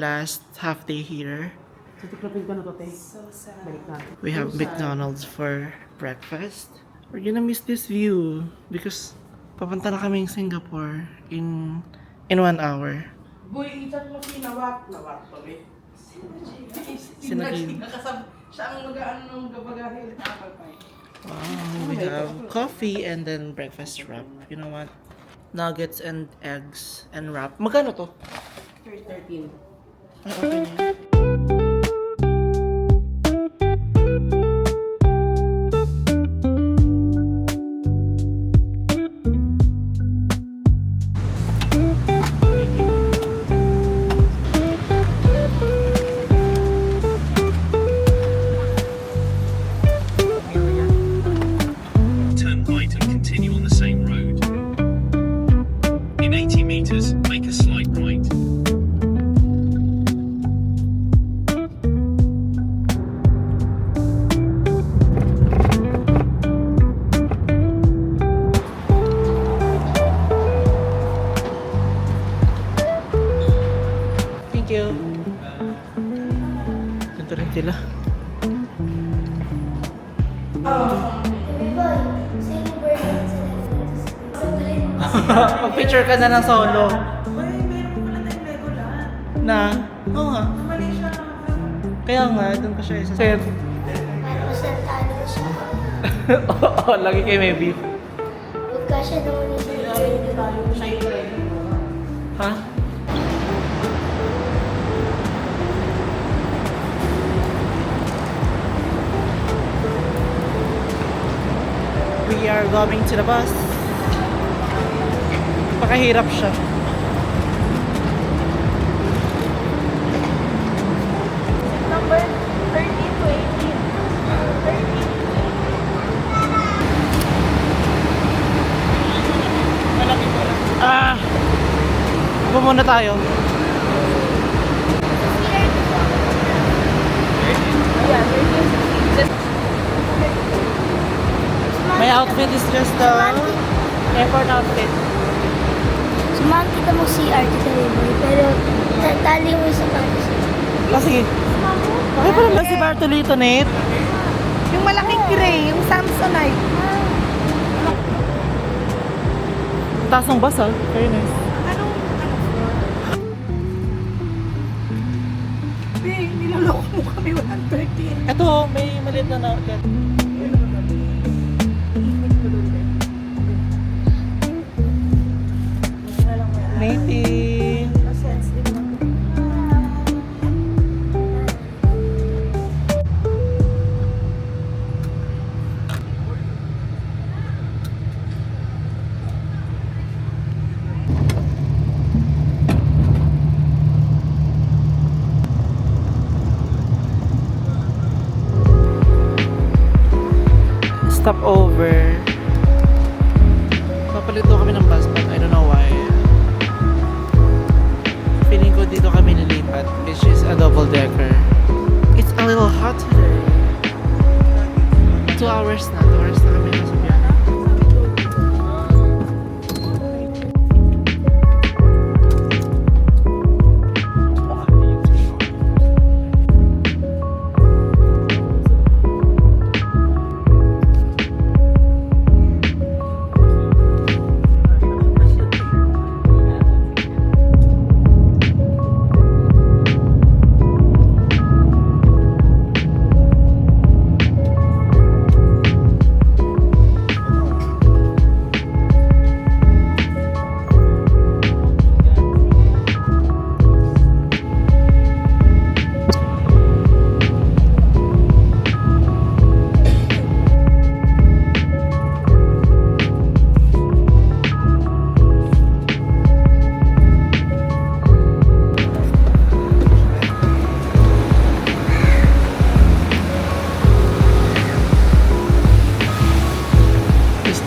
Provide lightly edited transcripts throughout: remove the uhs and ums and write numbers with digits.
last half day here. So sad. We have McDonald's for breakfast. We're gonna miss this view because papunta na kaming Singapore in 1 hour. Boy, itat mo si Nawat to eh. Sino Kim? Siya ang mag-ano ng gabagahe. Wow, we have coffee and then breakfast wrap. You know what? Nuggets and eggs and wrap. Magkano to? 13. Okay niya. Turn right and continue on the same road. In 80 meters, make a slight right. Thank you. Ganito rin sila. Mag-picture ka na ng solo. Boy, meron pala tayong Legoland. Na? Oo nga. Malaysia naman. Kaya nga, doon pa siya isa. Sir. Parang santado ko siya. Oo, lagi kayo may beef. Huwag ka siya naman yung Ha? We are going to the bus. Pakahirap siya. number 13 to 18. 13. Ah! Upo muna tayo. My outfit is just the airport outfit. Sumahan kita mo CR kita Boy, pero tali mo yung sapatos. Ah, sige. Ay, pala lang si Bartolito, Nate. Yung malaking gray, yung Samsonite. Taas ng bus, ah. Very nice. Anong floor? Bing, nilaloko mo kami 113. Ito, may maliit na outlet. Native. Stop over. Papalit daw kami ng bus but I don't know why. Feeling ko dito kami nilipat, which is a double decker. It's a little hot today. 2 hours na. 2 hours na kami nasa biyahe.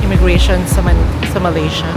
Immigration sa Malaysia.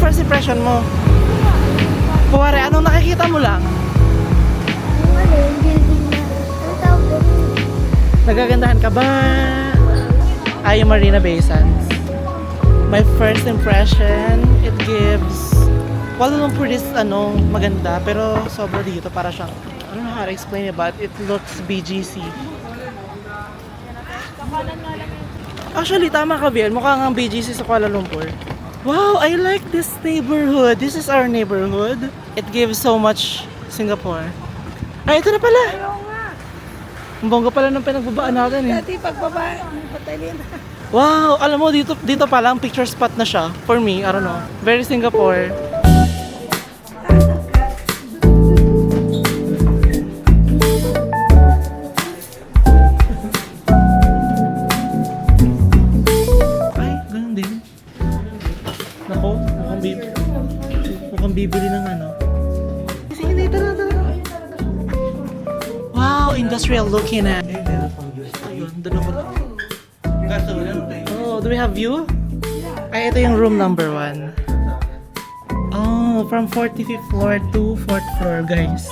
first impression mo? Kuwari, anong nakikita mo lang? Ano, yung building na, ano tawag doon? Nagagandahan ka ba? Ay, yung Marina Bay Sands. My first impression, it gives... Kuala Lumpur is, maganda. Pero sobra dito, para siyang... I don't know how to explain it, but it looks BGC. Actually, tama ka, Biel. Mukha nga BGC sa Kuala Lumpur. Wow, I like this neighborhood. This is our neighborhood. It gives so much Singapore. Ay, ito na pala. Ang bongga pala ng pinagbabaan natin eh. Dati pagbaba, patalin. Wow, alam mo, dito pa lang picture spot na siya. For me, I don't know. Very Singapore. Ay, ganun din. Nako, mukhang bibili ng ano. Sige, tara. Wow, industrial looking at. Ayun, doon ako. Oh, do we have view? Ay, ito yung room number 1. Oh, from 45th floor to 4th floor, guys.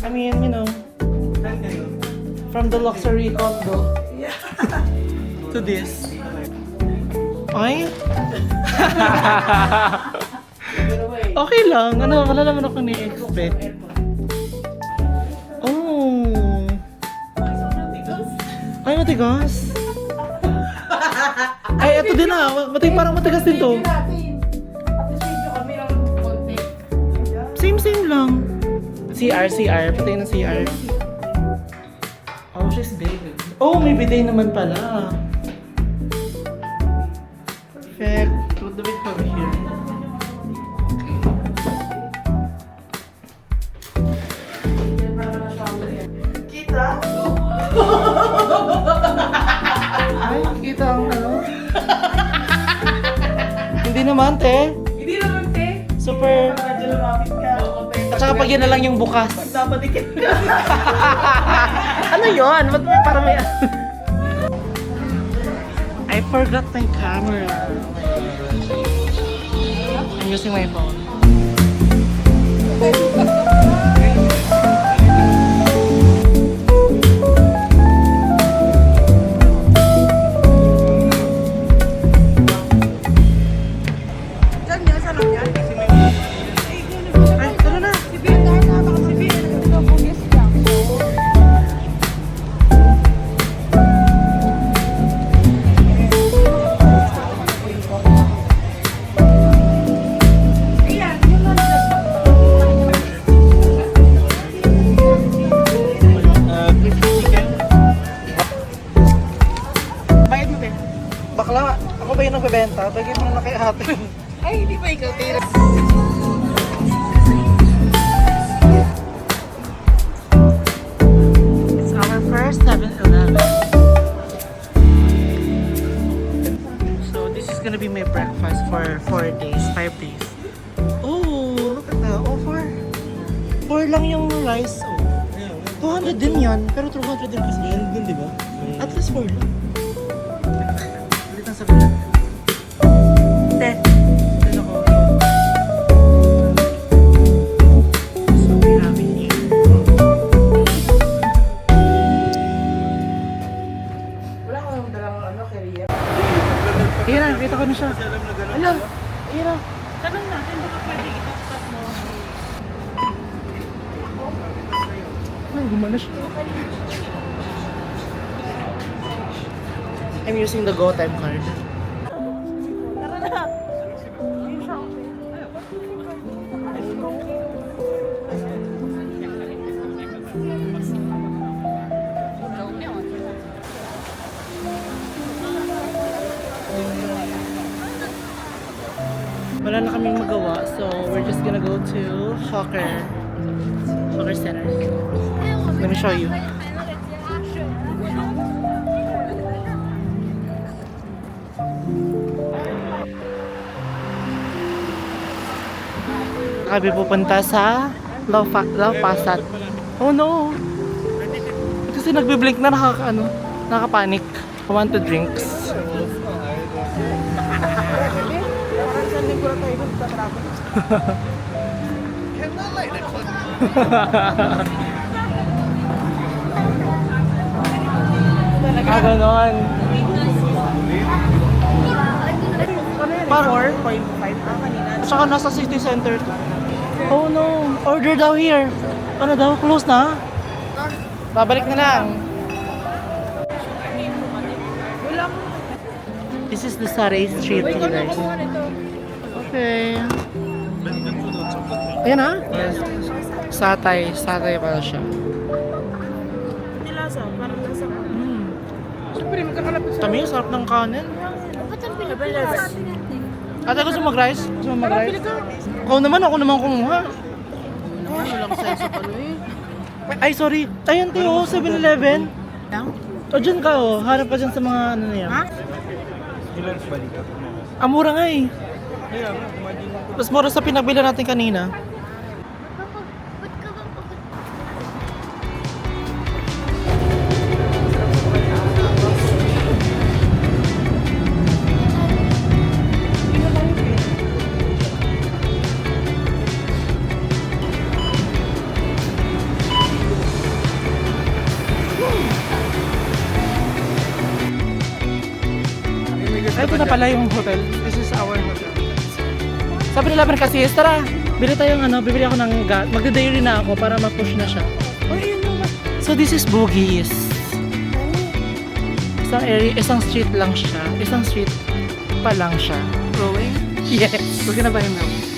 I mean, from the luxury condo to this. Ay? Okay lang. Wala naman ako ni-expect. Oh. Ay, matigas. Ay, ito din parang matigas din to. Same lang. CR. Patay ng CR. Oh, she's big. Oh, may bidet naman pala. Perfect. What do we have here? Kita? Ay, kita ang Hindi naman, te. Hindi naman, te. Super. Medyo lumapit ka. At saka pag yan na lang yung bukas. Dapadikit ka. Ano yun? Ba't may parang may... I forgot my camera. I'm using my phone. Ay, tara na. Bakit mo, te? Bakla, ako ba yung nagbebenta? Bagay mo na kay ate. Ay, hindi pa ikaw, tira. It's our first 7-Eleven. So this is gonna be my breakfast for 5 days. Oh, look at that. Oh, 4 lang yung rice. Oh, 200 din yan. Pero 200 din kasi. Yan din, di ba? At least 4 lang. Ulit ang sabi natin. Te. Din ako. So we have it here. Wala ko nang dalang career. Ayan na, kita ko na siya. Alam, ayan na. Tanong natin, baka pwede itapat mo. Ay, gumana siya. I'm using the GoTime card. Tara na. Wala na kaming magawa, so we're just gonna go to Hawker Center. Let me show you. Kami pupunta sa Lau Pasat. Oh no! Kasi nagbiblink na nakapanik. I want to drinks. Parang sa Pura tayo doon sa traffic. Ganon. Para 4.5 kanina. At saka nasa city center to. Oh no, order daw here. Ano daw, close na? Babalik na lang. This is the Saray Street, guys. Okay. Ayan ha? Yes. Satay pala siya. Nilasa, parang lasa. Siyempre, magkakalapit sa... Kami, sarap ng kanin. Ba't ang Pilipinas? Ate, gusto mo mag-rice? Gusto mo mag-rice? Ako naman kumuha. Walang senso pala eh. Ay, sorry. Ayun, Teo, 7-Eleven. O, dyan ka, oh. Harap ka dyan sa mga ano na yan. Ha? Ah, mura nga eh. Mas mura sa pinabila natin kanina. Ba't ka ba pagod? Ay, ito na pala yung hotel. This is our hotel. Sabi nila kasi, tara, bili tayo ng bibili ako ng gas. Magde-dairy na ako para ma-push na siya. So this is Bugis. Isang area, isang street lang siya. Isang street pa lang siya. Going? Yes. Huwag ka na ba yun now?